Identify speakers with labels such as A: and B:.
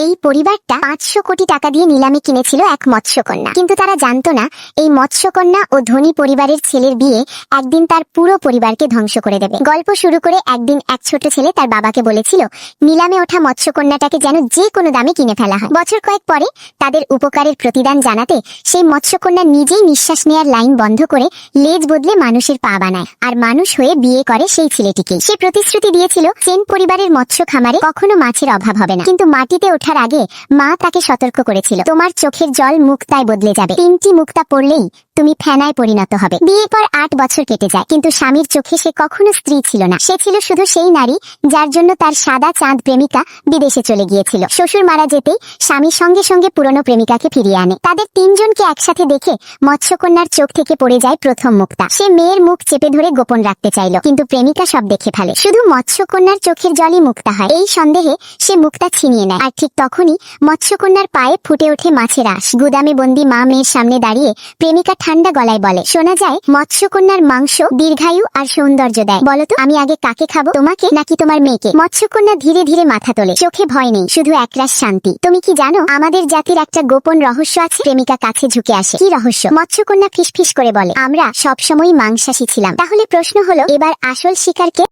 A: এই পরিবারটা 500 কোটি টাকা দিয়ে নিলামে কিনেছিল এক মৎস্যকন্যা, কিন্তু তারা জানতো না এই মৎস্যকন্যা ও ধনী পরিবারের ছেলের বিয়ে একদিন তার পুরো পরিবারকে ধ্বংস করে দেবে। গল্প শুরু করে একদিন এক ছোট ছেলে তার বাবাকে বলেছিল নিলামে ওঠা মৎস্যকন্যাটাকে যেন যে কোনো দামে কিনে ফেলা হয়। বছর কয়েক পরে তাদের উপকারের প্রতিদান জানাতে সেই মৎস্যকন্যা নিজেই নিঃশ্বাস নেয়ার লাইন বন্ধ করে লেজ বদলে মানুষের পা বানায় আর মানুষ হয়ে বিয়ে করে সেই ছেলেটিকে। সে প্রতিশ্রুতি দিয়েছিল সেন পরিবারের মৎস্য খামারে কখনো মাছের অভাব হবে না, কিন্তু মাটিতে ওঠার আগে মা তাকে সতর্ক করেছিল তোমার চোখের জল মুক্তায় বদলে যাবে, 3টি মুক্তা পড়লেই তুমি ফেনায় পরিণত হবে। বিয়ের পর 8 বছর কেটে যায়, কিন্তু স্বামীর চোখে সে কখনো স্ত্রী ছিল না। সে ছিল শুধু সেই নারী যার জন্য তার সাদা চাঁদ প্রেমিকা বিদেশে চলে গিয়েছিল। শ্বশুর মারা যেতেই স্বামী সঙ্গে সঙ্গে পুরনো প্রেমিকাকে ফিরিয়ে আনে। তাদের 3 জনকে একসাথে দেখে মৎস্যকন্যার চোখ থেকে পড়ে যায় প্রথম মুক্তা। সে মেয়ের মুখ চেপে ধরে গোপন রাখতে চাইল, কিন্তু প্রেমিকা সব দেখে ফেলে। শুধু মৎস্যকন্যার চোখের জলই মুক্তা হয়। এই সন্দেহে সে মুক্তা ছিনিয়ে নেয়, আর ঠিক তখনই মৎস্যকন্যার পায়ে ফুটে ওঠে মাছের আঁশ। গুদামে বন্দি মা মেয়ের সামনে দাঁড়িয়ে প্রেমিকা ঠান্ডা গলায় বলে, শোনা যায় মৎস্যকন্যার মাংস দীর্ঘায়ু আর সৌন্দর্য দেয়, বলো তো আমি আগে কাকে খাবো, তোমাকে নাকি তোমার মেয়েকে? মৎস্যকন্যা ধীরে ধীরে মাথা তোলে, চোখে ভয় নেই, শুধু একরাশ শান্তি। তুমি কি জানো আমাদের জাতির একটা গোপন রহস্য আছে? প্রেমিকা কাছে ঝুঁকে আসে, কি রহস্য? মৎস্যকন্যা ফিসফিস করে বলে, আমরা সবসময় মাংসাশী ছিলাম। তাহলে প্রশ্ন হলো এবার আসল শিকার কে?